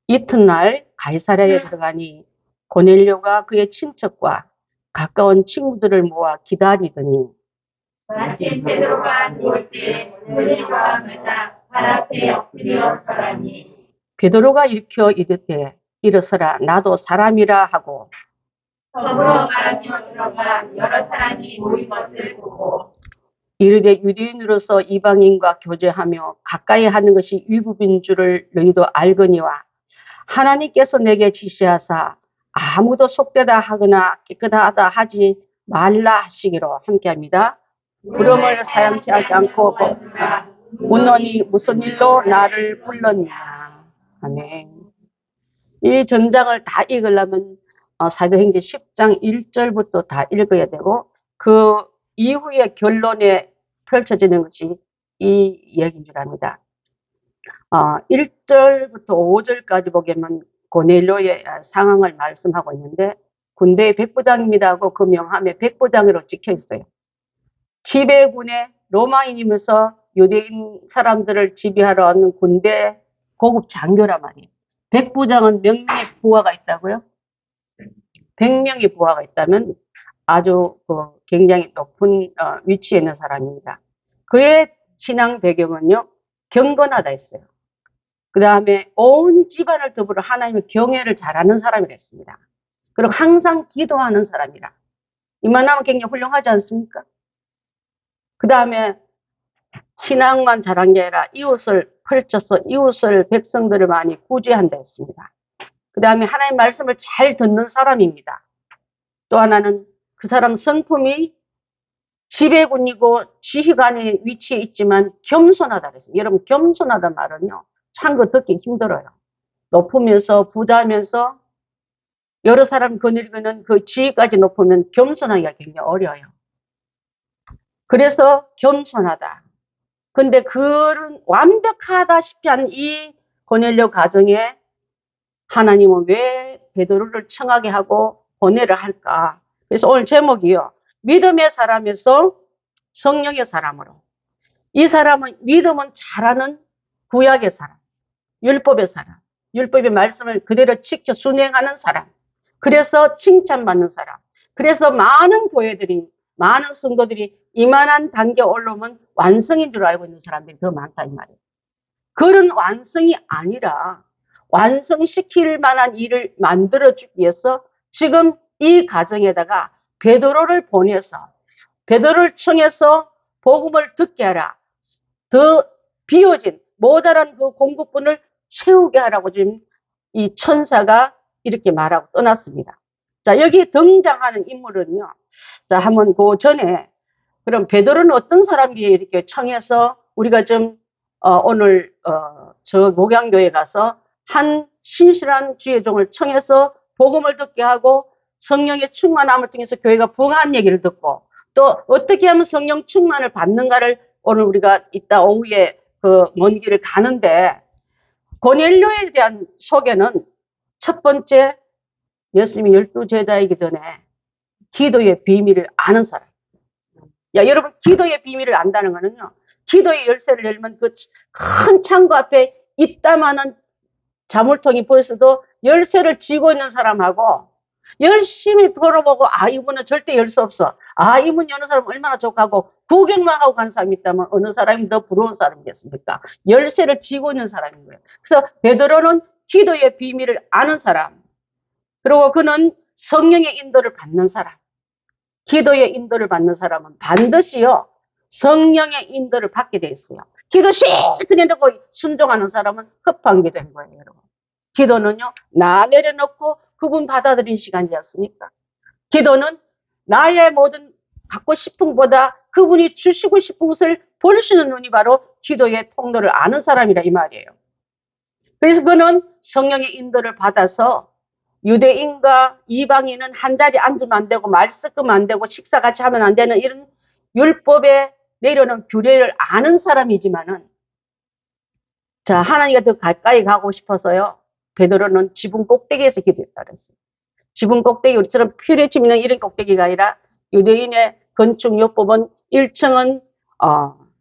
이튿날 가이사랴에 들어가니 고넬료가 그의 친척과 가까운 친구들을 모아 기다리더니 마침 베드로가 들어올 때 고넬료가 맞아 발 앞에 엎드려 절하니 베드로가 일으켜 이르되 일어서라 나도 사람이라 하고 더불어 말하며 들어가 여러 사람이 모인 것을 보고 이르되 유대인으로서 이방인과 교제하며 가까이 하는 것이 위법인 줄을 너희도 알거니와 하나님께서 내게 지시하사 아무도 속되다 하거나 깨끗하다 하지 말라 하시기로 함께합니다. 부름을 사양치 하지 않고 문원이 무슨 일로 나를 불렀냐. 아멘. 이 전장을 다 읽으려면 사도행전 10장 1절부터 다 읽어야 되고 그 이후에 결론에 펼쳐지는 것이 이 얘기인 줄 압니다. 1절부터 5절까지 보면 고넬료의 상황을 말씀하고 있는데 군대의 백부장입니다 하고 그 명함에 백부장으로 찍혀 있어요. 지배군의 로마인이면서 유대인 사람들을 지배하러 왔는 군대 고급 장교란 말이에요. 백부장은 몇 명의 부하가 있다고요? 100명의 부하가 있다면 아주 굉장히 높은 위치에 있는 사람입니다. 그의 신앙 배경은요, 경건하다 했어요. 그 다음에 온 집안을 더불어 하나님의 경외를 잘하는 사람이랬습니다. 그리고 항상 기도하는 사람이라. 이만하면 굉장히 훌륭하지 않습니까? 그 다음에 신앙만 잘한 게 아니라 이웃을 펼쳐서 이웃을 백성들을 많이 구제한다 했습니다. 그 다음에 하나님 말씀을 잘 듣는 사람입니다. 또 하나는 그 사람 성품이 지배군이고 지휘관의 위치에 있지만 겸손하다 그랬습니다. 여러분 겸손하다 말은요. 참 그 듣기 힘들어요. 높으면서 부자면서 여러 사람 거느리고는 그 지위까지 높으면 겸손하기가 굉장히 어려워요. 그래서 겸손하다. 근데 그런 완벽하다시피 한 이 고넬료 가정에 하나님은 왜 베드로를 청하게 하고 보내를 할까? 그래서 오늘 제목이요. 믿음의 사람에서 성령의 사람으로. 이 사람은 믿음은 잘하는 구약의 사람, 율법의 사람, 율법의 말씀을 그대로 지켜 순행하는 사람. 그래서 칭찬받는 사람. 그래서 많은 교회들이, 많은 성도들이 이만한 단계 올라오면 완성인 줄 알고 있는 사람들이 더 많다 이 말이에요. 그런 완성이 아니라 완성시킬 만한 일을 만들어주기 위해서 지금 이 가정에다가 베드로를 보내서 베드로를 청해서 복음을 듣게 하라. 더 비어진 모자란 그 공급분을 채우게 하라고 지금 이 천사가 이렇게 말하고 떠났습니다. 자, 여기 등장하는 인물은요. 자, 한번 그 전에 그럼 베드로는 어떤 사람이 이렇게 청해서 우리가 좀 오늘 저 목양교회 가서 한 신실한 주의 종을 청해서 복음을 듣게 하고 성령의 충만함을 통해서 교회가 부흥한 얘기를 듣고 또 어떻게 하면 성령 충만을 받는가를 오늘 우리가 이따 오후에 그 먼 길을 가는데 고넬료에 대한 소개는 첫 번째 예수님이 12제자이기 전에 기도의 비밀을 아는 사람. 야, 여러분 기도의 비밀을 안다는 거는요. 기도의 열쇠를 열면 그 큰 창고 앞에 이따만한 자물통이 보였어도 열쇠를 쥐고 있는 사람하고 열심히 벌어보고 이분은 절대 열 수 없어. 이분 여는 사람 얼마나 좋고 구경만 하고 간 사람이 있다면 어느 사람이 더 부러운 사람이겠습니까? 열쇠를 쥐고 있는 사람인 거예요. 그래서 베드로는 기도의 비밀을 아는 사람. 그리고 그는 성령의 인도를 받는 사람. 기도의 인도를 받는 사람은 반드시요. 성령의 인도를 받게 돼 있어요. 기도 실컷 해놓고 순종하는 사람은 급한 게 된 거예요, 여러분. 기도는요, 나 내려놓고 그분 받아들인 시간이었습니까? 기도는 나의 모든 갖고 싶은 것보다 그분이 주시고 싶은 것을 볼 수 있는 눈이 바로 기도의 통로를 아는 사람이라 이 말이에요. 그래서 그는 성령의 인도를 받아서 유대인과 이방인은 한 자리에 앉으면 안 되고 말 섞으면 안 되고 식사 같이 하면 안 되는 이런 율법에 내려놓은 규례를 아는 사람이지만은 자, 하나님과 더 가까이 가고 싶어서요. 베드로는 지붕 꼭대기에서 기도했다 그랬어요. 지붕 꼭대기 우리처럼 퓨레침 있는 이런 꼭대기가 아니라 유대인의 건축 요법은 1층은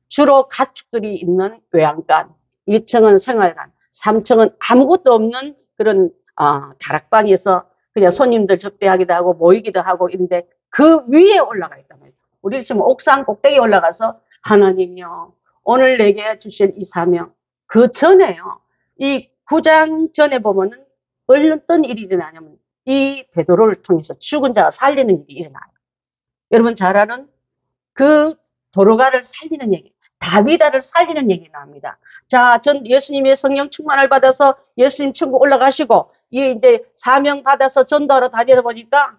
주로 가축들이 있는 외양간, 2층은 생활관, 3층은 아무것도 없는 그런 다락방에서 그냥 손님들 접대하기도 하고 모이기도 하고 이런데 그 위에 올라가 있단 말이에요. 우리 지금 옥상 꼭대기에 올라가서 하나님이요, 오늘 내게 주실 이 사명, 그 전에요, 이 9장 전에 보면은 어떤 일이 일어나냐면 이 베드로를 통해서 죽은 자가 살리는 일이 일어나요. 여러분 잘 아는 그 도로가를 살리는 얘기, 다비다를 살리는 얘기 나옵니다. 자, 전 예수님의 성령 충만을 받아서 예수님 천국 올라가시고 이제 사명 받아서 전도하러 다니다 보니까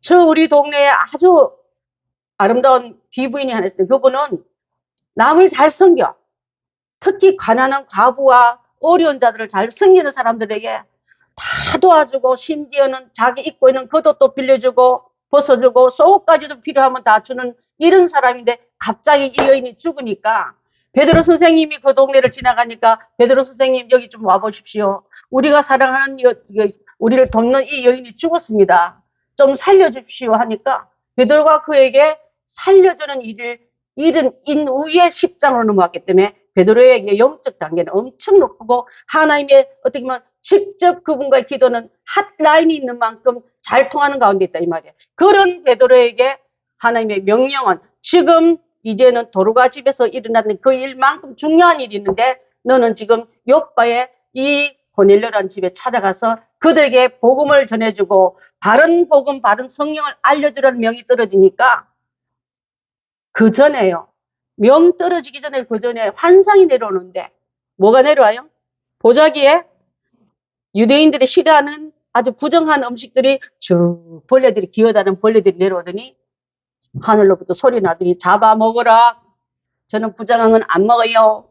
저 우리 동네에 아주 아름다운 귀부인이 하나 있어요. 그분은 남을 잘 섬겨. 특히 가난한 과부와 어려운 자들을 잘 섬기는 사람들에게 다 도와주고 심지어는 자기 입고 있는 겉옷도 빌려주고 벗어주고 속옷까지도 필요하면 다 주는 이런 사람인데 갑자기 이 여인이 죽으니까 베드로 선생님이 그 동네를 지나가니까 베드로 선생님 여기 좀 와보십시오. 우리가 사랑하는 우리를 돕는 이 여인이 죽었습니다. 좀 살려주십시오 하니까 베드로가 그에게 살려주는 일을 일은 인후에 10장으로 넘어왔기 때문에 베드로에게 영적 단계는 엄청 높고 하나님의 어떻게 보면 직접 그분과의 기도는 핫라인이 있는 만큼 잘 통하는 가운데 있다 이 말이에요. 그런 베드로에게 하나님의 명령은 지금 이제는 도로가 집에서 일어나는 그 일만큼 중요한 일이 있는데 너는 지금 요바의 이 고넬료라는 집에 찾아가서 그들에게 복음을 전해주고 바른 복음, 바른 성령을 알려주라는 명이 떨어지니까 그 전에요. 명 떨어지기 전에 그 전에 환상이 내려오는데 뭐가 내려와요? 보자기에 유대인들이 싫어하는 아주 부정한 음식들이 쭉 벌레들이 기어다니는 벌레들이 내려오더니 하늘로부터 소리 나더니 잡아먹어라. 저는 부정한 건 안 먹어요.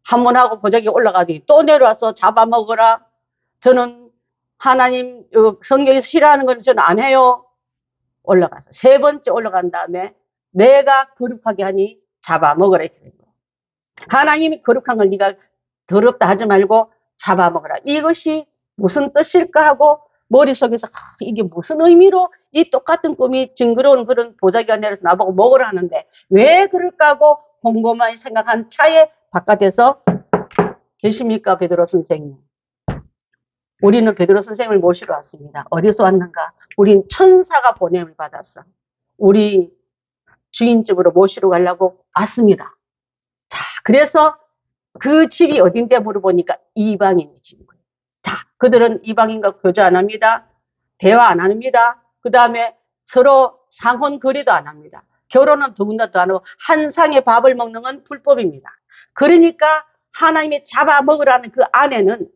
한 번 하고 보자기 올라가더니 또 내려와서 잡아먹어라. 저는 하나님 성경에서 싫어하는 건 저는 안 해요. 올라가서 세 번째 올라간 다음에 내가 거룩하게 하니 잡아먹으라. 하나님이 거룩한 걸 네가 더럽다 하지 말고 잡아먹으라. 이것이 무슨 뜻일까 하고 머릿속에서 이게 무슨 의미로 이 똑같은 꿈이 징그러운 그런 보자기가 내려서 나보고 먹으라 하는데 왜 그럴까 하고 곰곰이 생각한 차에 바깥에서 계십니까 베드로 선생님? 우리는 베드로 선생님을 모시러 왔습니다. 어디서 왔는가? 우린 천사가 보냄을 받았어. 우리 주인집으로 모시러 가려고 왔습니다. 자, 그래서 그 집이 어딘데 물어보니까 이방인의 집인 거예요. 자, 그들은 이방인과 교제 안 합니다. 대화 안 합니다. 그 다음에 서로 상혼 거래도 안 합니다. 결혼은 더군다도 안 하고 한 상의 밥을 먹는 건 불법입니다. 그러니까 하나님이 잡아먹으라는 그 안에는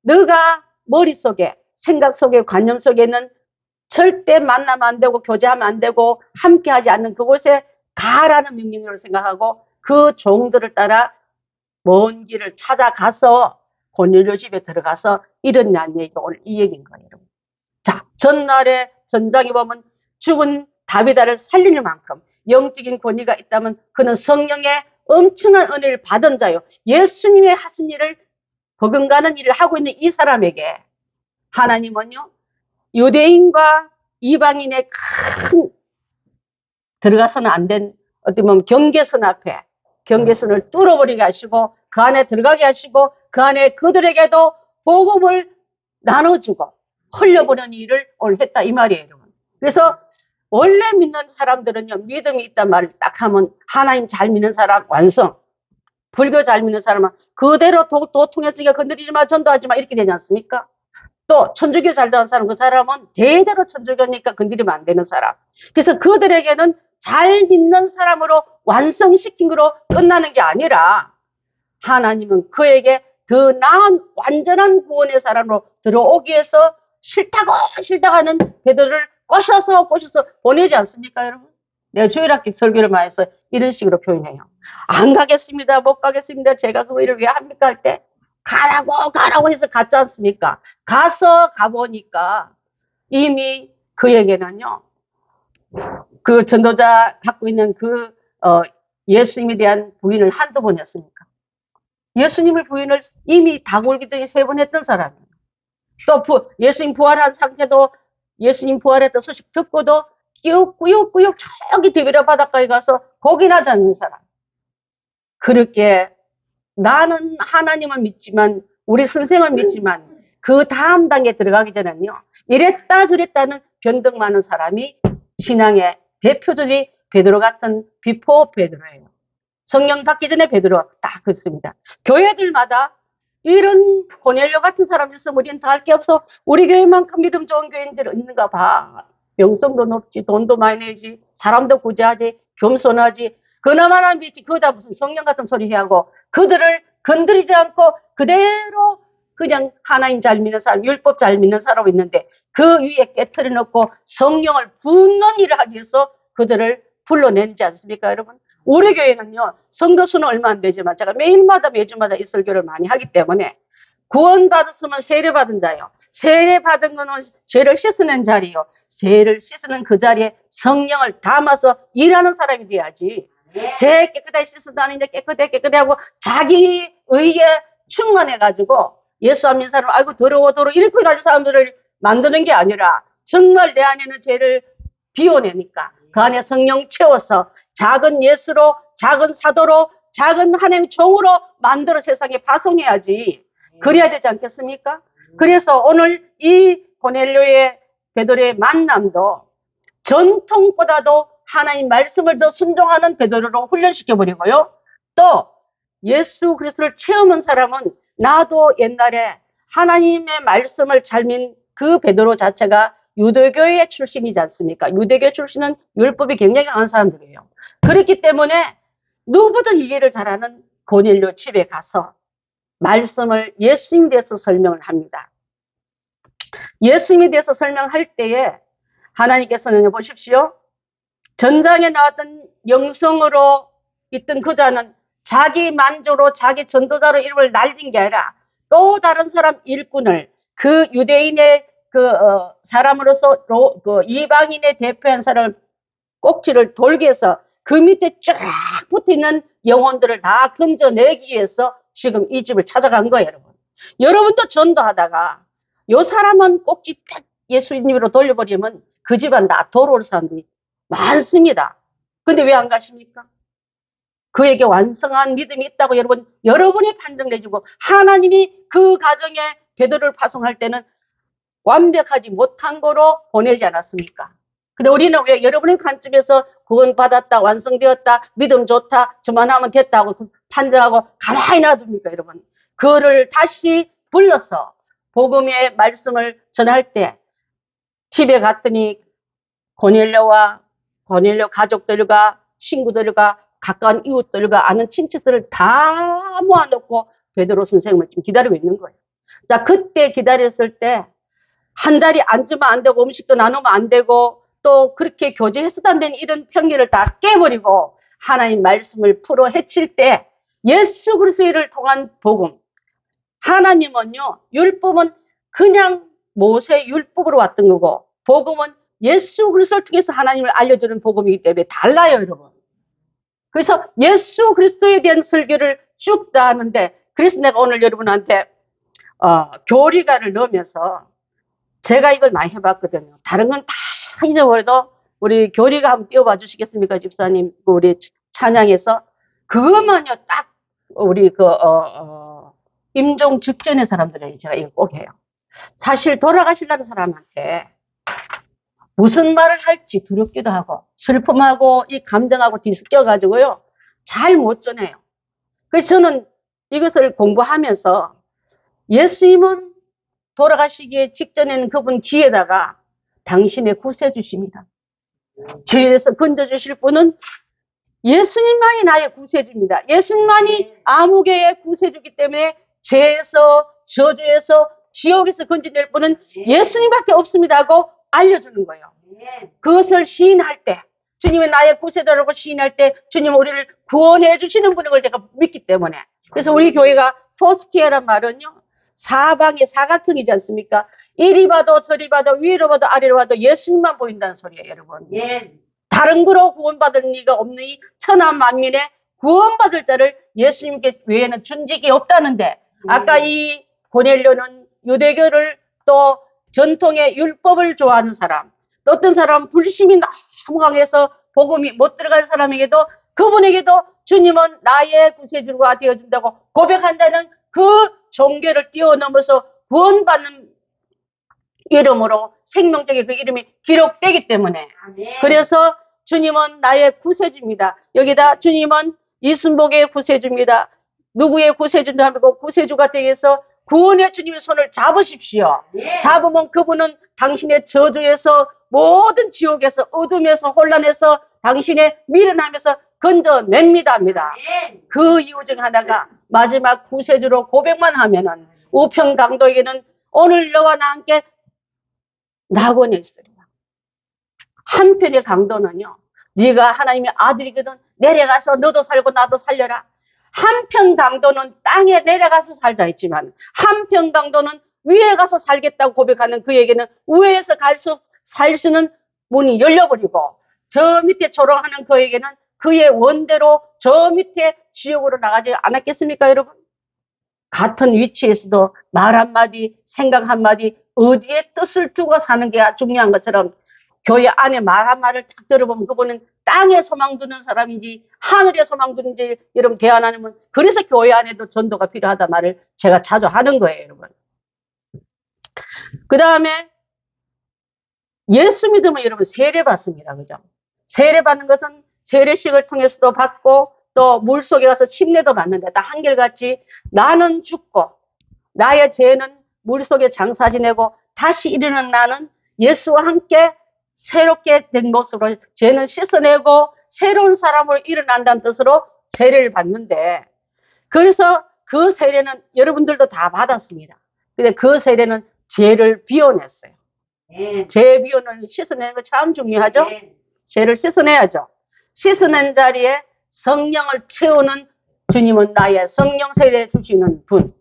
너가 머릿속에 생각 속에 관념 속에는 절대 만나면 안 되고 교제하면 안 되고 함께하지 않는 그곳에 가라는 명령으로 생각하고 그 종들을 따라 먼 길을 찾아가서 고넬료 집에 들어가서 일어난 얘기가 오늘 이 얘기인 거예요. 여러분. 자, 전날에 전장에 보면 죽은 다비다를 살리는 만큼 영적인 권위가 있다면 그는 성령의 엄청난 은혜를 받은 자요. 예수님의 하신 일을 버금가는 일을 하고 있는 이 사람에게 하나님은요, 유대인과 이방인의 큰 들어가서는 안 된 어떻게 보면 경계선 앞에 경계선을 뚫어버리게 하시고 그 안에 들어가게 하시고 그 안에 그들에게도 복음을 나눠주고 흘려보내는 일을 오늘 했다 이 말이에요. 여러분. 그래서 원래 믿는 사람들은요, 믿음이 있단 말을 딱 하면 하나님 잘 믿는 사람 완성, 불교 잘 믿는 사람은 그대로 도통했으니까 건드리지 마, 전도하지 마 이렇게 되지 않습니까? 또 천주교 잘 되는 사람, 그 사람은 대대로 천주교니까 건드리면 안 되는 사람. 그래서 그들에게는 잘 믿는 사람으로 완성시킨 거로 끝나는 게 아니라 하나님은 그에게 더 나은 완전한 구원의 사람으로 들어오기 위해서 싫다고 하는 베드로를 꼬셔서 보내지 않습니까, 여러분? 내가 주일학교 설교를 많이 해서 이런 식으로 표현해요. 안 가겠습니다, 못 가겠습니다, 제가 그 일을 왜 합니까 할 때 가라고 해서 갔지 않습니까? 가보니까 이미 그에게는요, 그 전도자 갖고 있는 그 예수님에 대한 부인을 한두 번 했습니까? 예수님을 부인을 이미 다골기둥이 3번 했던 사람이에요. 또 예수님 부활한 상태도 예수님 부활했던 소식 듣고도 꾸역꾸역 저기 디베랴 바닷가에 가서 고기나 잡는 사람. 그렇게 나는 하나님을 믿지만 우리 선생을 믿지만 그 다음 단계 들어가기 전에는요, 이랬다 저랬다는 변덕 많은 사람이 신앙의 대표적인 베드로 같은 비포 베드로예요. 성령 받기 전에 베드로가 딱 그렇습니다. 교회들마다 이런 고넬료 같은 사람이 있으면 우리는 다 할 게 없어. 우리 교회만큼 믿음 좋은 교인들 있는가 봐. 명성도 높지, 돈도 많이 내지, 사람도 구제하지, 겸손하지. 그나마나 믿지, 그거다 무슨 성령 같은 소리 해하고 그들을 건드리지 않고 그대로 그냥 하나님 잘 믿는 사람, 율법 잘 믿는 사람 있는데 그 위에 깨트려 놓고 성령을 붓는 일을 하기 위해서 그들을 불러내지 않습니까, 여러분? 우리 교회는요, 성도 수는 얼마 안 되지만 제가 매주마다 이 설교를 많이 하기 때문에 구원받았으면 세례받은 자요. 세례받은 거는 죄를 씻어낸 자리요. 죄를 씻는 그 자리에 성령을 담아서 일하는 사람이 돼야지. 죄 깨끗하게 씻어다니는데 깨끗해 하고 자기 의에 충만해가지고 예수 안 믿는 사람 아이고 더러워 이렇게 가지고 사람들을 만드는 게 아니라 정말 내 안에는 죄를 비워내니까 그 안에 성령 채워서 작은 예수로, 작은 사도로, 작은 하나님의 종으로 만들어 세상에 파송해야지. 그래야 되지 않겠습니까? 그래서 오늘 이 고넬료의 베드로의 만남도 전통보다도 하나님 말씀을 더 순종하는 베드로로 훈련시켜버리고요. 또 예수 그리스도를 체험한 사람은 나도 옛날에 하나님의 말씀을 잘 믿는 그 베드로 자체가 유대교의 출신이지 않습니까? 유대교 출신은 율법이 굉장히 강한 사람들이에요. 그렇기 때문에 누구보다 이해를 잘하는 고넬료 집에 가서 말씀을 예수님에 대해서 설명을 합니다. 예수님에 대해서 설명할 때에 하나님께서는 보십시오. 전장에 나왔던 영성으로 있던 그자는 자기 만조로 자기 전도자로 이름을 날린 게 아니라 또 다른 사람 일꾼을 그 유대인의 사람으로서 이방인의 대표한 사람을 꼭지를 돌게 해서 그 밑에 쫙 붙어있는 영혼들을 다 건져내기 위해서 지금 이 집을 찾아간 거예요, 여러분. 여러분도 전도하다가 요 사람은 꼭지 팍 예수님으로 돌려버리면 그 집안 다 돌아올 사람들이 많습니다. 근데 왜 안 가십니까? 그에게 완성한 믿음이 있다고 여러분이 판정내주고 하나님이 그 가정에 베드로를 파송할 때는 완벽하지 못한 거로 보내지 않았습니까? 근데 우리는 왜 여러분의 관점에서 구원받았다, 완성되었다, 믿음 좋다, 저만 하면 됐다고 판정하고 가만히 놔둡니까, 여러분? 그를 다시 불러서 복음의 말씀을 전할 때 집에 갔더니 고넬료 가족들과 친구들과 가까운 이웃들과 아는 친척들을 다 모아놓고 베드로 선생님을 지금 기다리고 있는 거예요. 자, 그때 기다렸을 때 한 자리 앉으면 안 되고 음식도 나누면 안 되고 또 그렇게 교제해서도 안 되는 이런 편견을 다 깨버리고 하나님 말씀을 풀어 헤칠 때 예수 그리스도를 통한 복음, 하나님은요, 율법은 그냥 모세 율법으로 왔던 거고 복음은 예수 그리스도를 통해서 하나님을 알려주는 복음이기 때문에 달라요, 여러분. 그래서 예수 그리스도에 대한 설교를 쭉 다 하는데 그래서 내가 오늘 여러분한테 교리가를 넣으면서 제가 이걸 많이 해봤거든요. 다른 건 다 잊어버려도 우리 교리가 한번 띄워봐 주시겠습니까, 집사님? 우리 찬양에서 그것만요 딱 우리 임종 직전의 사람들에게 제가 이거 꼭 해요. 사실 돌아가시려는 사람한테 무슨 말을 할지 두렵기도 하고 슬픔하고 이 감정하고 뒤섞여가지고요 잘 못 전해요. 그래서 저는 이것을 공부하면서 예수님은 돌아가시기 직전에는 그분 귀에다가 당신의 구세주십니다. 죄에서 건져주실 분은 예수님만이 나의 구세주입니다. 예수님만이 아무개의 구세주기 때문에 죄에서 저주에서 지옥에서 건져낼 분은 예수님밖에 없습니다 하고 알려주는 거예요. 그것을 시인할 때 주님이 나의 구세주라고 시인할 때 주님은 우리를 구원해 주시는 분인 걸 제가 믿기 때문에 그래서 우리 교회가 포스키에란 말은요 사방이 사각형이지 않습니까? 이리 봐도 저리 봐도 위로 봐도 아래로 봐도 예수님만 보인다는 소리예요, 여러분. 다른 거로 구원받을 리가 없는 천하 만민의 구원받을 자를 예수님께 외에는 준 적이 없다는데 아까 이 고넬료는 유대교를 또 전통의 율법을 좋아하는 사람 또 어떤 사람은 불심이 너무 강해서 복음이 못 들어갈 사람에게도 그분에게도 주님은 나의 구세주가 되어준다고 고백한다는 그 종교를 뛰어넘어서 구원받는 이름으로 생명적인 그 이름이 기록되기 때문에 아멘. 그래서 주님은 나의 구세주입니다. 여기다 주님은 이순복의 구세주입니다. 누구의 구세주인가 하면 그 구세주가 되어서 구원의 주님의 손을 잡으십시오. 네. 잡으면 그분은 당신의 저주에서 모든 지옥에서 어둠에서 혼란에서 당신의 미련함에서 건져냅니다. 아멘. 그 이유 중 하나가 마지막 구세주로 고백만 하면은 우평강도에게는 오늘 너와 나 함께 낙원이 있으리라. 한편의 강도는요, 네가 하나님의 아들이거든 내려가서 너도 살고 나도 살려라. 한편 강도는 땅에 내려가서 살자 했지만 한편 강도는 위에 가서 살겠다고 고백하는 그에게는 위에서 살 수는 문이 열려버리고 저 밑에 조롱하는 그에게는 그의 원대로 저 밑에 지옥으로 나가지 않았겠습니까, 여러분? 같은 위치에서도 말 한마디, 생각 한마디, 어디에 뜻을 두고 사는 게 중요한 것처럼 교회 안에 말 한마디를 딱 들어보면 그분은 땅에 소망 두는 사람인지 하늘에 소망 두는지 여러분 대안하면 그래서 교회 안에도 전도가 필요하다 말을 제가 자주 하는 거예요, 여러분. 그 다음에 예수 믿으면 여러분 세례 받습니다. 그죠? 세례 받는 것은 세례식을 통해서도 받고 또 물속에 가서 침례도 받는데 다 한결같이 나는 죽고 나의 죄는 물속에 장사 지내고 다시 일어난 나는 예수와 함께 새롭게 된 모습으로 죄는 씻어내고 새로운 사람으로 일어난다는 뜻으로 세례를 받는데 그래서 그 세례는 여러분들도 다 받았습니다. 근데 그 세례는 죄를 비워냈어요. 죄 비워내는 씻어내는 거 참 중요하죠? 죄를 씻어내야죠. 씻어낸 자리에 성령을 채우는 주님은 나의 성령 세례 주시는 분.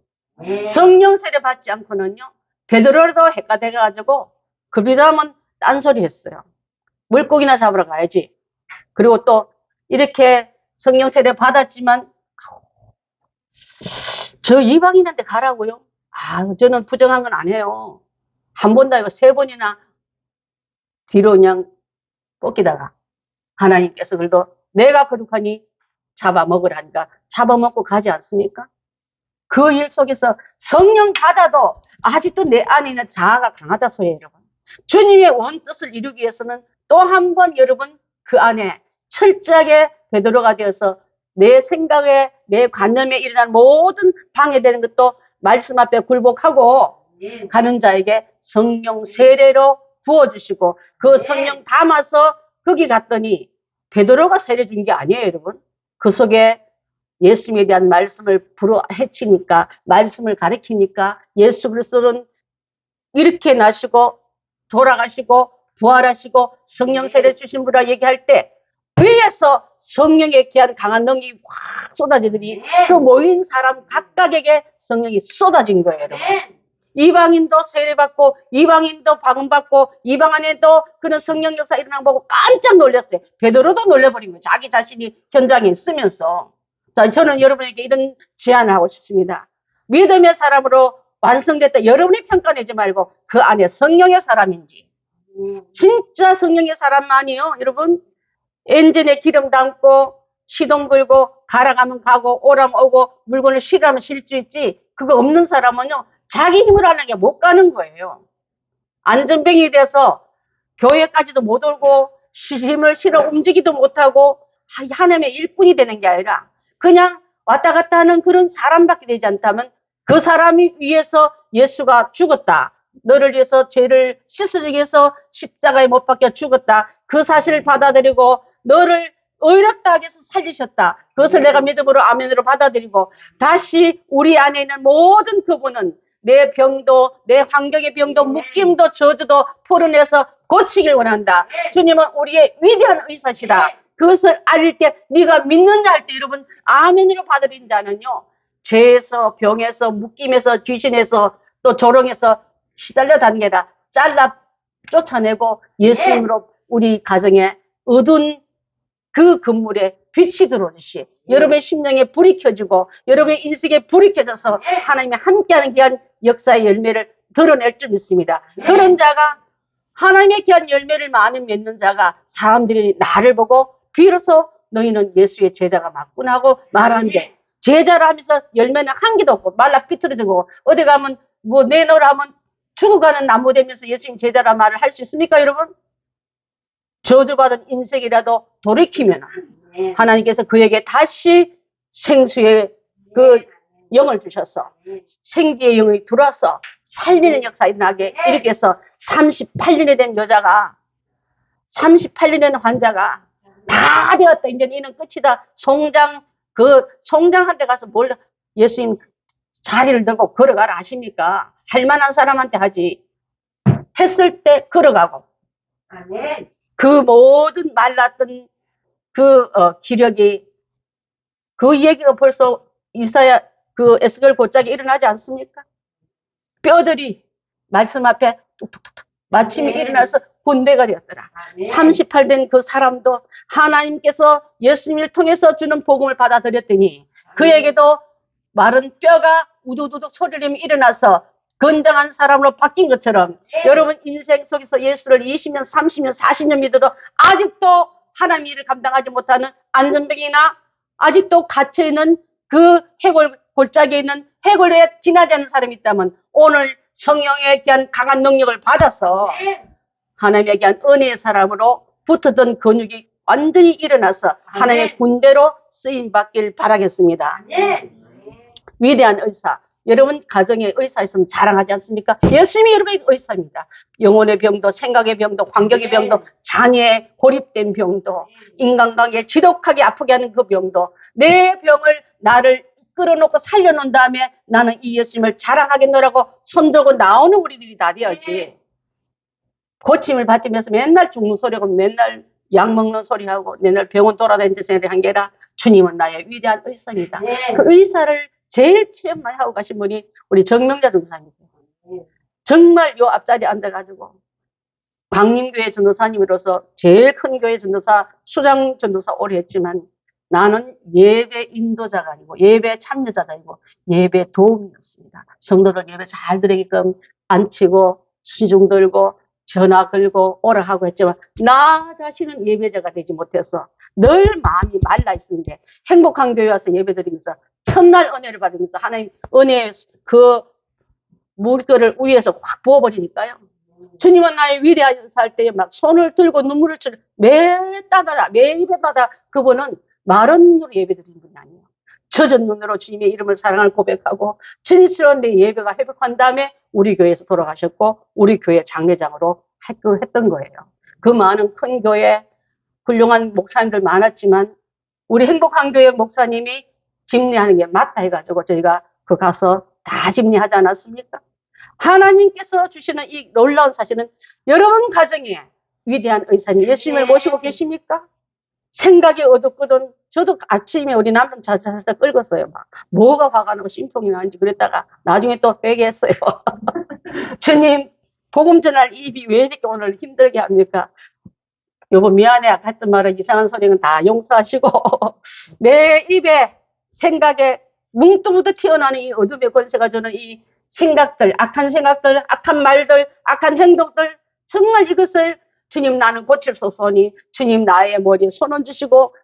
성령 세례 받지 않고는요, 베드로도 해가 돼가지고 급이다면 딴소리 했어요. 물고기나 잡으러 가야지. 그리고 또 이렇게 성령 세례 받았지만 저 이방인한테 가라고요? 저는 부정한 건 안 해요. 한 번도 아니고 3번이나 뒤로 그냥 꺾이다가 하나님께서 그래도 내가 거룩하니 잡아먹으라니까 잡아먹고 가지 않습니까? 그 일 속에서 성령 받아도 아직도 내 안에 있는 자아가 강하다 소리예요, 여러분. 주님의 원 뜻을 이루기 위해서는 또 한 번 여러분 그 안에 철저하게 베드로가 되어서 내 생각에 내 관념에 일어난 모든 방해되는 것도 말씀 앞에 굴복하고 가는 자에게 성령 세례로 부어주시고 그 성령 담아서 거기 갔더니 베드로가 세례 준 게 아니에요, 여러분. 그 속에 예수님에 대한 말씀을 불어헤치니까 말씀을 가르치니까 예수 그리스도는 이렇게 나시고 돌아가시고 부활하시고 성령 세례 주신 분이라 얘기할 때 위에서 성령의 귀한 강한 능력이 확 쏟아지더니 그 모인 사람 각각에게 성령이 쏟아진 거예요, 여러분. 이방인도 세례받고 이방인도 방언받고 이방 안에도 그런 성령 역사 일어난 거 보고 깜짝 놀랐어요. 베드로도 놀래버린 거예요. 자기 자신이 현장에 있으면서. 자, 저는 여러분에게 이런 제안을 하고 싶습니다. 믿음의 사람으로 완성됐다. 여러분이 평가내지 말고 그 안에 성령의 사람인지 진짜 성령의 사람만이요, 여러분. 엔진에 기름 담고 시동 걸고 가라가면 가고 오라면 오고 물건을 실으면 실 수 있지 그거 없는 사람은요 자기 힘을 하는 게 못 가는 거예요. 안전병이 돼서 교회까지도 못 오고 힘을 실어 움직이도 못하고 하나님의 일꾼이 되는 게 아니라 그냥 왔다 갔다 하는 그런 사람밖에 되지 않다면 그 사람이 위해서 예수가 죽었다. 너를 위해서 죄를 씻어주기 위해서 십자가에 못 박혀 죽었다. 그 사실을 받아들이고 너를 의롭다 하기 위해서 살리셨다. 그것을 내가 믿음으로 아멘으로 받아들이고 다시 우리 안에 있는 모든 그분은 내 병도 내 환경의 병도 묶임도 저주도 풀어내서 고치길 원한다. 주님은 우리의 위대한 의사시다. 그것을 알 때 네가 믿느냐 할 때 여러분 아멘으로 받아들인 자는요. 죄에서 병에서 묶임에서 귀신에서 또 조롱에서 시달려 다니는 게 아니라 잘라 쫓아내고 예수님으로 우리 가정에 어두운 그 건물에 빛이 들어오듯이 여러분의 심령에 불이 켜지고 여러분의 인생에 불이 켜져서 하나님이 함께하는 귀한 역사의 열매를 드러낼 줄 믿습니다. 그런 자가 하나님의 귀한 열매를 많이 맺는 자가 사람들이 나를 보고 비로소 너희는 예수의 제자가 맞구나 하고 말하는데 제자를 하면서 열매는 한 개도 없고 말라 비틀어지고 어디 가면 뭐 내놓으라 하면 죽어가는 나무 되면서 예수님 제자라 말을 할 수 있습니까, 여러분? 저주받은 인생이라도 돌이키면 하나님께서 그에게 다시 생수의 그 영을 주셔서 생기의 영이 들어와서 살리는 역사 일어나게 이렇게 해서 38년이 된 여자가 38년 된 환자가 다 되었다. 이제 이는 끝이다. 송장한 데 가서 뭘 예수님 자리를 두고 걸어가라 하십니까? 할 만한 사람한테 하지. 했을 때 걸어가고. 아멘. 그 모든 말랐던 기력이 그 얘기가 벌써 이사야 그 에스겔 곧장에 일어나지 않습니까? 뼈들이 말씀 앞에 뚝뚝뚝뚝 마침이 일어나서 군대가 되었더라. 38 된 그 사람도 하나님께서 예수님을 통해서 주는 복음을 받아들였더니 그에게도 마른 뼈가 우두두둑 소리를 내며 일어나서 건장한 사람으로 바뀐 것처럼 여러분 인생 속에서 예수를 20년, 30년, 40년 믿어도 아직도 하나님 일을 감당하지 못하는 안전병이나 아직도 갇혀있는 그 해골 골짜기에 있는 해골에 지나지 않는 사람이 있다면 오늘 성령에 대한 강한 능력을 받아서 하나님에 대한 은혜의 사람으로 붙었던 근육이 완전히 일어나서 하나님의 군대로 쓰임받길 바라겠습니다. 위대한 의사. 여러분 가정에 의사 있으면 자랑하지 않습니까? 예수님이 여러분의 의사입니다. 영혼의 병도, 생각의 병도, 환경의 병도, 자녀의 고립된 병도, 인간관계에 지독하게 아프게 하는 그 병도, 내 병을 나를 끌어놓고 살려놓은 다음에 나는 이 예수님을 자랑하겠노라고 손들고 나오는 우리들이 다 되어야지. 고침을 받으면서 맨날 죽는 소리하고 맨날 약 먹는 소리하고 맨날 병원 돌아다니는 생각을 한 게 아니라 주님은 나의 위대한 의사입니다. 그 의사를 제일 체험 많이 하고 가신 분이 우리 정명자 전도사님이세요. 정말 요 앞자리에 앉아가지고 광림교회 전도사님으로서 제일 큰 교회 전도사, 수장 전도사 오래 했지만 나는 예배 인도자가 아니고 예배 참여자가 아니고 예배 도움이었습니다. 성도들 예배 잘 드리게끔 앉히고 시중 들고 전화 걸고 오라 하고 했지만 나 자신은 예배자가 되지 못해서 늘 마음이 말라 있었는데 행복한 교회 와서 예배 드리면서 첫날 은혜를 받으면서 하나님 은혜의 그 물결을 위에서 확 부어버리니까요. 주님은 나의 위대한 의사할 때에 막 손을 들고 눈물을 치는 매 따마다 매 입에마다 그분은 마른 눈으로 예배드리는 분이 아니에요. 젖은 눈으로 주님의 이름을 사랑을 고백하고 진실한 내 예배가 회복한 다음에 우리 교회에서 돌아가셨고 우리 교회 장례장으로 했던 거예요. 그 많은 큰 교회 훌륭한 목사님들 많았지만 우리 행복한 교회 목사님이 집례하는 게 맞다 해가지고 저희가 그 가서 다 집례하지 않았습니까? 하나님께서 주시는 이 놀라운 사실은 여러분 가정에 위대한 의사님 예수님을 모시고 계십니까? 생각이 어둡거든. 저도 아침에 우리 남편 자자자 끌었어요. 막 뭐가 화가 나고 심통이 나는지 그랬다가 나중에 또 회개했어요. 주님 복음 전할 입이 왜 이렇게 오늘 힘들게 합니까? 여보 미안해 아까 했던 말은 이상한 소리는 다 용서하시고 내 입에 생각에 뭉뚱뭉뚱 튀어나오는 이 어둠의 권세가 주는 이 생각들, 악한 생각들, 악한 말들, 악한 행동들 정말 이것을 주님 나는 고칠소서니 주님 나의 머리에 손 얹으시고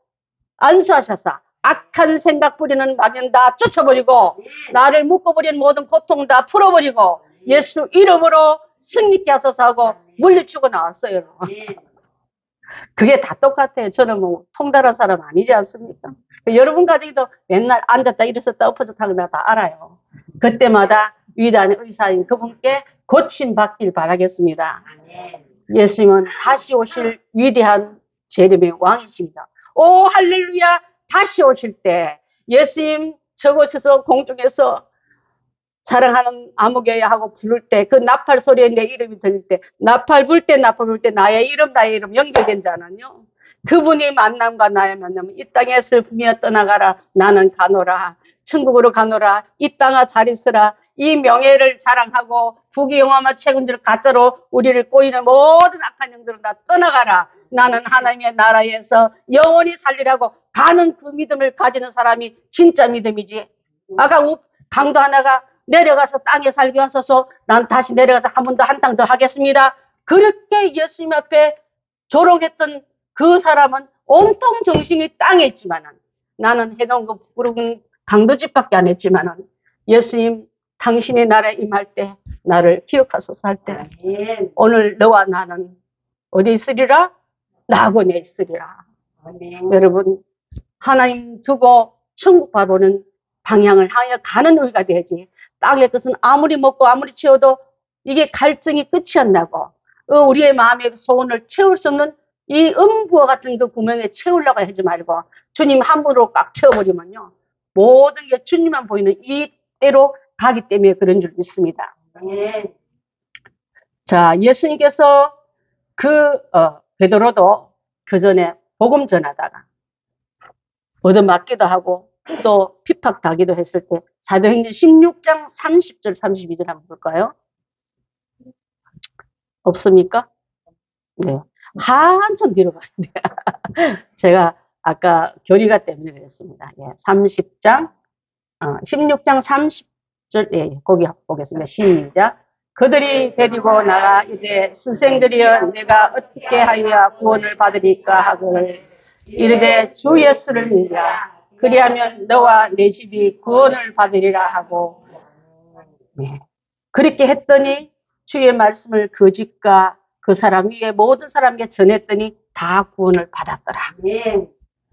안수하셔서 악한 생각 뿌리는 마귀는 다 쫓아버리고 나를 묶어버린 모든 고통 다 풀어버리고 예수 이름으로 승리케 하소서 하고 물리치고 나왔어요. 그게 다 똑같아요. 저는 뭐 통달한 사람 아니지 않습니까? 여러분 가정에도 맨날 앉았다 일어섰다 엎어졌다 하는 거 다 알아요. 그때마다 위대한 의사인 그분께 고침받길 바라겠습니다. 예수님은 다시 오실 위대한 재림의 왕이십니다. 오 할렐루야. 다시 오실 때 예수님 저곳에서 공중에서 사랑하는 아무개야 하고 부를 때 그 나팔 소리에 내 이름이 들릴 때 나팔 불 때 나의 이름 연결된 자는요. 그분이 만남과 나의 만남은 이 땅의 슬픔이여 떠나가라 나는 가노라 천국으로 가노라 이 땅아 잘 있으라 이 명예를 자랑하고 부귀영화와 책임질 가짜로 우리를 꼬이는 모든 악한 영들은 다 떠나가라 나는 하나님의 나라에서 영원히 살리라고 가는 그 믿음을 가지는 사람이 진짜 믿음이지. 아까 강도 하나가 내려가서 땅에 살게 하소서 난 다시 내려가서 한 번 더 한 땅 더 하겠습니다. 그렇게 예수님 앞에 조롱했던 그 사람은 온통 정신이 땅에 있지만은 나는 해놓은 거 부끄러운 강도짓밖에 안 했지만은 예수님 당신의 나라에 임할 때 나를 기억하소서 할 때 아멘. 오늘 너와 나는 어디 있으리라? 낙원에 있으리라. 아멘. 여러분 하나님 두고 천국 바라보는 방향을 향해 가는 우리가 되지. 땅의 것은 아무리 먹고 아무리 채워도 이게 갈증이 끝이 안 나고 우리의 마음의 소원을 채울 수 없는 이 음부와 같은 그 구멍에 채우려고 하지 말고 주님 한 분으로 꽉 채워버리면요. 모든 게 주님만 보이는 이때로 가기 때문에 그런 줄 믿습니다. 아멘. 자, 예수님께서 베드로도 그 전에 복음 전하다가 얻어맞기도 하고 또 핍박당하기도 했을 때 사도행전 16장 30절 32절 한번 볼까요? 없습니까? 네. 한참 뒤로 가는데 제가 아까 교리가 때문에 그랬습니다. 예, 16장 30절 예, 거기 보겠습니다. 시작. 그들이 데리고 나가 이르되 스승들이여 내가 어떻게 하여야 구원을 받으리까 하거늘 이르되 주 예수를 믿으라. 그리하면 너와 내 집이 구원을 받으리라 하고 네. 그렇게 했더니 주의 말씀을 그 집과 그 사람 위에 모든 사람에게 전했더니 다 구원을 받았더라. 아멘.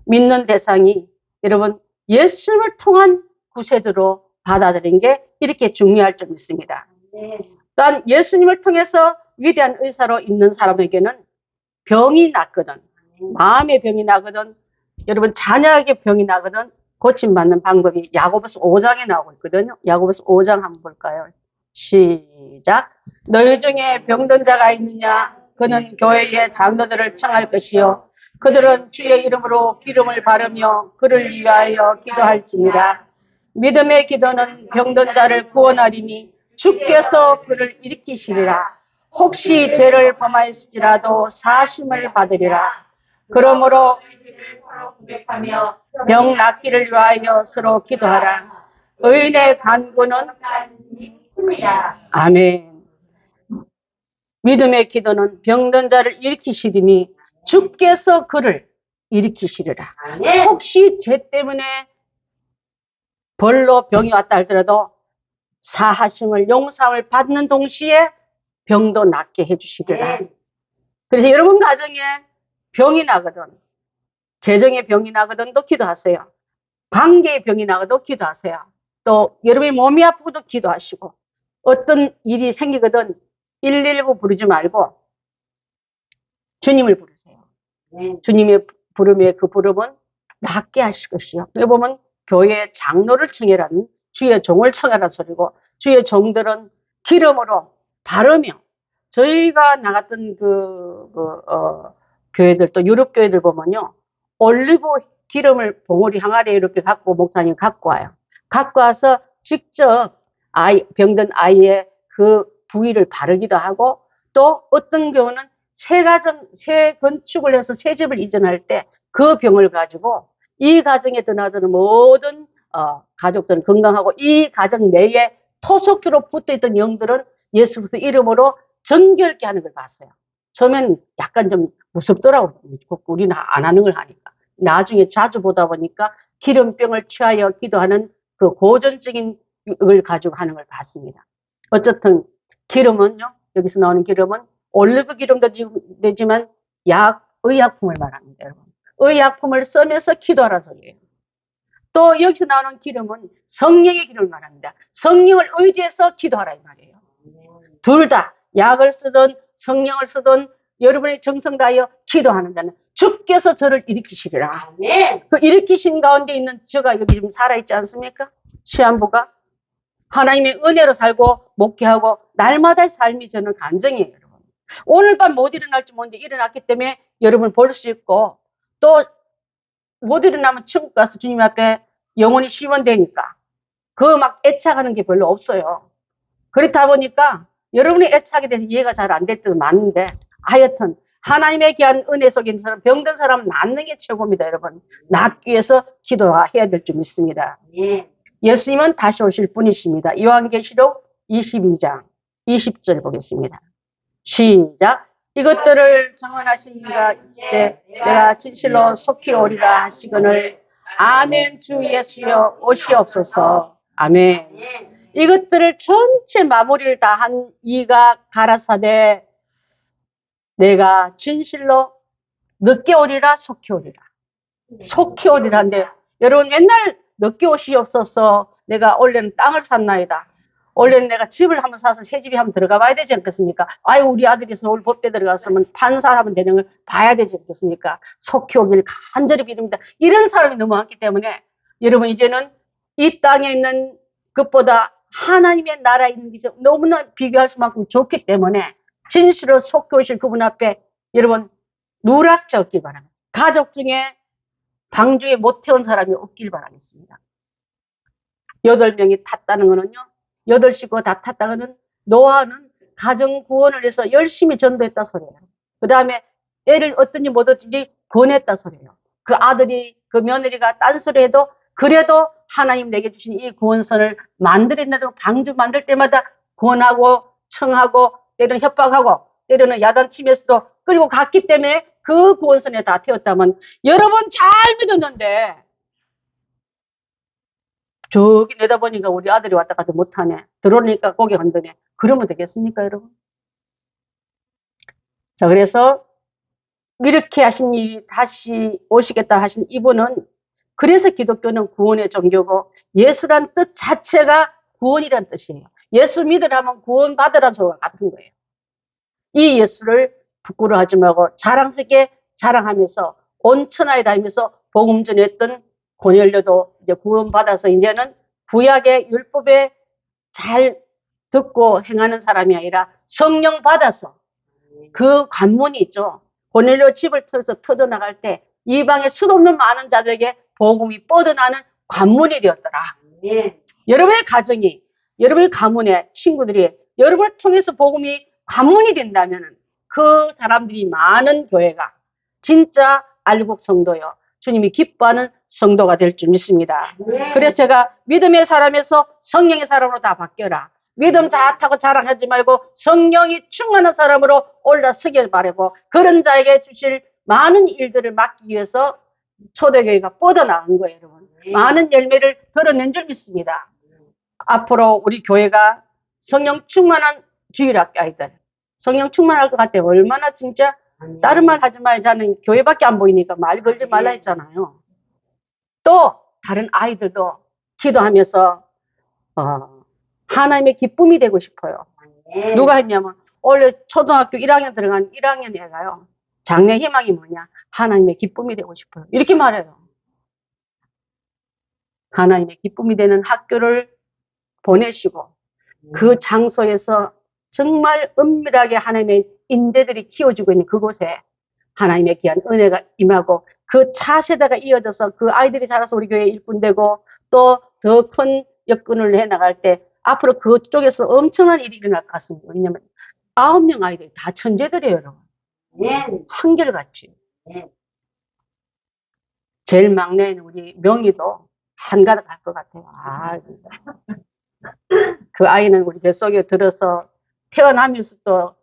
믿는 대상이 여러분 예수를 통한 구세주로 받아들인 게 이렇게 중요할 점 있습니다. 아멘. 또한 예수님을 통해서 위대한 의사로 있는 사람에게는 병이 났거든, 마음의 병이 나거든, 여러분 자녀에게 병이 나거든 고침받는 방법이 야고보서 5장에 나오고 있거든요. 야고보서 5장 한번 볼까요? 시작. 너희 중에 병든 자가 있느냐? 그는 교회의 장로들을 청할 것이요 그들은 주의 이름으로 기름을 바르며 그를 위하여 기도할지니라. 믿음의 기도는 병든 자를 구원하리니 주께서 그를 일으키시리라. 혹시 죄를 범하였을지라도 사심을 받으리라. 그러므로 서로 고백하며 병 낫기를 위하여 서로 기도하라. 의인의 간구는 큽니다. 아멘. 믿음의 기도는 병든 자를 일으키시리니 주께서 그를 일으키시리라. 아멘. 혹시 죄 때문에 벌로 병이 왔다 할지라도 사하심을 용서함을 받는 동시에 병도 낫게 해주시리라. 그래서 여러분 가정에 병이 나거든, 재정의 병이 나거든도 기도하세요. 관계의 병이 나거든 기도하세요. 또 여러분의 몸이 아프고도 기도하시고 어떤 일이 생기거든 119 부르지 말고 주님을 부르세요. 주님의 부름에 그 부름은 낫게 하실 것이요. 여기 보면 교회 장로를 청해라는 주의 종을 청해라 소리고 주의 종들은 기름으로 바르며 저희가 나갔던 교회들 또 유럽 교회들 보면요. 올리브 기름을 봉우리 항아리에 이렇게 갖고 목사님 갖고 와요. 갖고 와서 직접 병든 아이의 그 부위를 바르기도 하고 또 어떤 경우는 새 건축을 해서 새 집을 이전할 때 그 병을 가지고 이 가정에 드나드는 모든 가족들은 건강하고 이 가정 내에 토속주로 붙어있던 영들은 예수 그리스도 이름으로 정결케 하는 걸 봤어요. 처음엔 약간 좀 무섭더라고요. 우리는 안 하는 걸 하니까. 나중에 자주 보다 보니까 기름병을 취하여 기도하는 그 고전적인 걸 가지고 하는 걸 봤습니다. 어쨌든 기름은요, 여기서 나오는 기름은 올리브 기름도 되지만 의약품을 말합니다, 여러분. 의약품을 쓰면서 기도하라 소리예요. 또 여기서 나오는 기름은 성령의 기름을 말합니다. 성령을 의지해서 기도하라 이 말이에요. 둘 다 약을 쓰든 성령을 쓰든 여러분의 정성 다하여 기도하는 자는 주께서 저를 일으키시리라. 그 일으키신 가운데 있는 저가 여기 지금 살아있지 않습니까? 시한부가 하나님의 은혜로 살고 목회하고 날마다의 삶이 저는 간증이에요. 여러분. 오늘 밤 못 일어날지 모르는데 일어났기 때문에 여러분 볼 수 있고 또 못 일어나면 천국 가서 주님 앞에 영원히 시원되니까 그 막 애착하는 게 별로 없어요. 그렇다 보니까 여러분의 애착에 대해서 이해가 잘 안 될 때도 많은데 하여튼 하나님의 귀한 은혜 속에 있는 사람, 병든 사람 낫는 게 최고입니다. 여러분. 낫기 위해서 기도해야 될 줄 믿습니다. 예수님은 다시 오실 분이십니다. 요한계시록 22장 20절 보겠습니다. 시작. 이것들을 정언하신 이가 있으되 내가 진실로 속히 오리라 하시거늘 아멘. 주 예수여 오시옵소서. 아멘. 이것들을 전체 마무리를 다 한 이가 가라사대 내가 진실로 늦게 오리라 속히 오리라. 속히 오리라는데 여러분 맨날 늦게 오시옵소서 내가 원래는 땅을 샀나이다. 원래는 내가 집을 한번 사서 새 집에 한번 들어가 봐야 되지 않겠습니까? 아유 우리 아들이 서울 법대 들어갔으면 판사하면 되는 걸 봐야 되지 않겠습니까? 속히 오기를 간절히 비립니다. 이런 사람이 너무 많기 때문에 여러분 이제는 이 땅에 있는 것보다 하나님의 나라에 있는 게 너무나 비교할 수만큼 좋기 때문에 진실로 속히 오실 그분 앞에 여러분 누락자 없길 바랍니다. 가족 중에 방 중에 못 태운 사람이 없길 바라겠습니다. 8명이 탔다는 거는요. 8식구가 다 탔다는 노아는 가정 구원을 위해서 열심히 전도했다 소리예요. 그 다음에 때를 얻든지 못 얻든지 권했다 소리예요. 그 아들이 그 며느리가 딴소리 해도 그래도 하나님 내게 주신 이 구원선을 만들어낸다고 방주 만들 때마다 권하고 청하고 때로는 협박하고 때로는 야단치면서도 끌고 갔기 때문에 그 구원선에 다 태웠다면 여러분 잘 믿었는데 저기 내다보니까 우리 아들이 왔다 갔다 못하네. 들어오니까 고개 흔드네. 그러면 되겠습니까, 여러분? 자, 그래서 이렇게 하신 이 다시 오시겠다 하신 이분은 그래서 기독교는 구원의 종교고 예수란 뜻 자체가 구원이란 뜻이에요. 예수 믿으라면 구원 받으라는 소리가 같은 거예요. 이 예수를 부끄러워하지 말고 자랑스럽게 자랑하면서 온 천하에 다니면서 복음 전했던 고넬료도 이제 구원받아서 이제는 구약의 율법에 잘 듣고 행하는 사람이 아니라 성령 받아서 그 관문이 있죠. 고넬료 집을 터져나갈 때 이방의 수도 없는 많은 자들에게 복음이 뻗어나는 관문이 되었더라. 여러분의 가정이, 여러분의 가문의 친구들이 여러분을 통해서 복음이 관문이 된다면 그 사람들이 많은 교회가 진짜 알곡 성도요. 주님이 기뻐하는 성도가 될 줄 믿습니다. 그래서 제가 믿음의 사람에서 성령의 사람으로 다 바뀌어라. 믿음 자타고 자랑하지 말고 성령이 충만한 사람으로 올라서길 바라고 그런 자에게 주실 많은 일들을 맡기 위해서 초대교회가 뻗어나간 거예요, 여러분. 많은 열매를 드러낸 줄 믿습니다. 앞으로 우리 교회가 성령 충만한 주일학교 아이들, 성령 충만할 것 같아요. 얼마나 진짜 다른 말 하지 말자는 교회밖에 안 보이니까 말 걸지 말라 했잖아요. 또 다른 아이들도 기도하면서 하나님의 기쁨이 되고 싶어요. 누가 했냐면 원래 초등학교 1학년 들어간 1학년 애가요. 장래 희망이 뭐냐? 하나님의 기쁨이 되고 싶어요. 이렇게 말해요. 하나님의 기쁨이 되는 학교를 보내시고 그 장소에서 정말 은밀하게 하나님의 인재들이 키워주고 있는 그곳에 하나님의 귀한 은혜가 임하고 그 차세대가 이어져서 그 아이들이 자라서 우리 교회에 일꾼되고 또 더 큰 역군을 해나갈 때 앞으로 그쪽에서 엄청난 일이 일어날 것 같습니다. 왜냐하면 9명 아이들이 다 천재들이에요, 여러분. 한결같이. 제일 막내는 우리 명희도 한가득 할 것 같아요. 그 아이는 우리 뱃속에 들어서 태어나면서도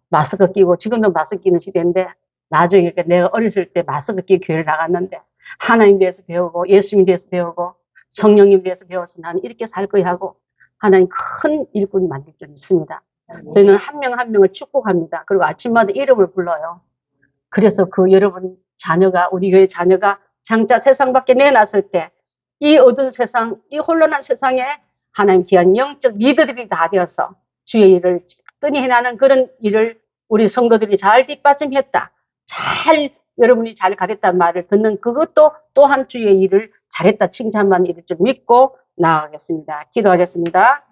마스크 끼고 지금도 마스크 끼는 시대인데 나중에 내가 어렸을 때 마스크 끼고 교회를 나갔는데 하나님 대해서 배우고 예수님 대해서 배우고 성령님 대해서 배워서 나는 이렇게 살 거야 하고 하나님 큰 일꾼이 만들 줄 믿습니다. 저희는 한 명 한 명을 축복합니다. 그리고 아침마다 이름을 불러요. 그래서 그 여러분 자녀가 우리 교회 자녀가 장차 세상 밖에 내놨을 때 이 어두운 세상, 이 혼란한 세상에 하나님 귀한 영적 리더들이 다 되어서 주의 일을 끈히 해나는 그런 일을 우리 성도들이 잘 뒷받침했다. 잘 여러분이 잘 가르쳤다는 말을 듣는 그것도 또한 주의 일을 잘했다 칭찬받는 일을 좀 믿고 나아가겠습니다. 기도하겠습니다.